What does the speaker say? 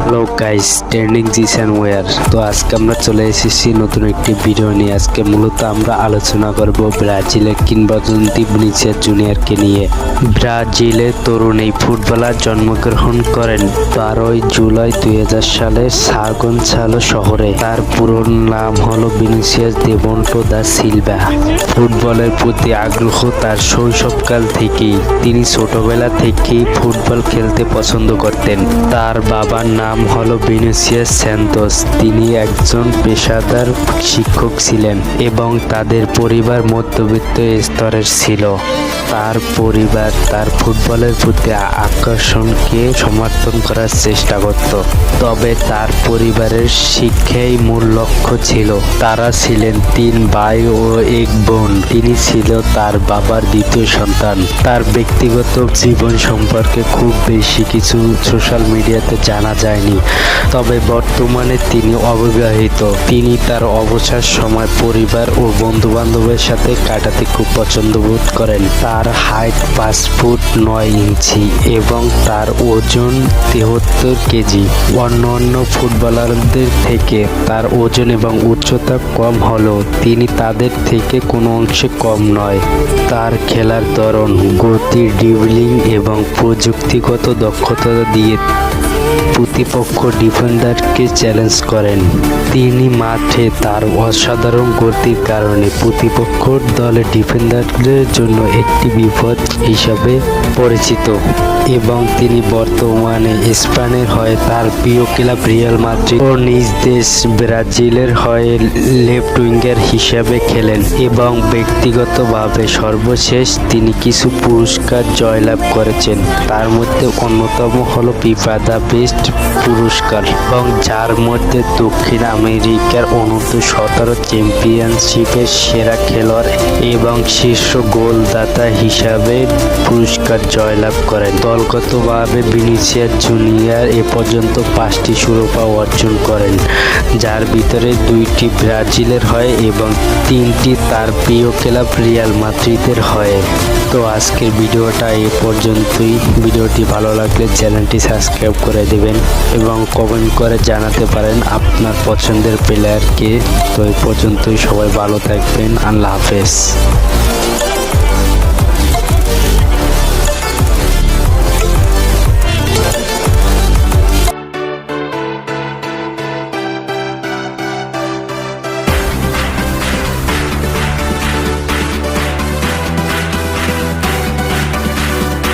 Hello guys, trending Zeeshan war. তো আজকে আমরা চলে এসেছি নতুন একটি ভিডিও নিয়ে। আজকে মূলত আমরা আলোচনা করব ব্রাজিলের কিংবদন্তি ভিনিসিয়াস জুনিয়রকে নিয়ে। ব্রাজিলের তরুণ এই ফুটবলার জন্মগ্রহণ করেন 12 জুলাই 2000 সালে সাও গনছালো শহরে। তার পুরো নাম হলো ভিনিসিয়াস দেভন্টো দা সিলভা। ফুটবলের প্রতি আগ্রহ তার শৈশবকাল থেকেই। তিনি ছোটবেলা থেকেই ফুটবল খেলতে পছন্দ করতেন। তার বাবার নাম হলো ভিনিসিয়াস স্যান্তোস। তিনি একজন পেশাদার শিক্ষক ছিলেন এবং তাদের পরিবার মধ্যবিত্ত স্তরের ছিল। তার পরিবার তার ফুটবলের প্রতি আকর্ষণকে সমর্থন করার চেষ্টা করত, তবে তার পরিবারের শিক্ষাই মূল লক্ষ্য ছিল। তারা ছিলেন 3 ভাই ও 1 বোন। তিনি ছিল তার বাবার দ্বিতীয় সন্তান। তার ব্যক্তিগত জীবন সম্পর্কে খুব বেশি কিছু সোশ্যাল মিডিয়াতে জানা যায়নি, তবে বর্তমানে তিনি অবিবাহিত। তিনি তার অবসর সময় পরিবার ও বন্ধু বান্ধবের সাথে কাটাতে খুব পছন্দ বোধ করেন। তার হাইট 5 ফুট 9 ইঞ্চি এবং তার ওজন 73 কেজি। অন্যান্য ফুটবলারদের থেকে তার ওজন এবং উচ্চতা কম হলেও তিনি তাদের থেকে কোনো অংশে কম নয়। তার খেলার ধরন, গতি, ড্রিবলিং এবং প্রযুক্তিগত দক্ষতা দিয়ে প্রতিপক্ষ ডিফেন্ডারকে চ্যালেঞ্জ করেন। তিনি মাঠে তার অসাধারণ গতির কারণে প্রতিপক্ষ দলের ডিফেন্ডারদের জন্য একটি বিপদ হিসাবে পরিচিত এবং তিনি বর্তমানে স্পেনের হয়ে তার প্রিয় ক্লাব রিয়াল মাদ্রিদ ও নিজ দেশ ব্রাজিলের হয়ে লেফট উইঙ্গার হিসাবে খেলেন এবং ব্যক্তিগতভাবে সর্বশেষ তিনি কিছু পুরস্কার জয়লাভ করেছেন। তার মধ্যে অন্যতম হলো ফিফা দ্য বেস্ট পুরস্কার, এবং যার মধ্যে দক্ষিণ আমেরিকার অনূর্ধ্ব-17 চ্যাম্পিয়নশিপের সেরা খেলোয়াড় এবং শীর্ষ গোলদাতা হিসাবে পুরস্কার জয়লাভ করেন। দলগতভাবে ভিনিসিয়াস জুনিয়র এ পর্যন্ত 5টি শিরোপা অর্জন করেন, যার ভিতরে 2টি ব্রাজিলের হয়ে এবং 3টি তার প্রিয় ক্লাব রিয়াল মাদ্রিদের হয়ে। তো আজকের ভিডিওটা এ পর্যন্তই। ভিডিওটি ভালো লাগলে চ্যানেলটি সাবস্ক্রাইব করে দেবেন এবং কমেন্ট করে জানাতে পারেন আপনার পছন্দের প্লেয়ারকে। তো এই পর্যন্তই, সবাই ভালো থাকবেন। আল্লাহ হাফেজ।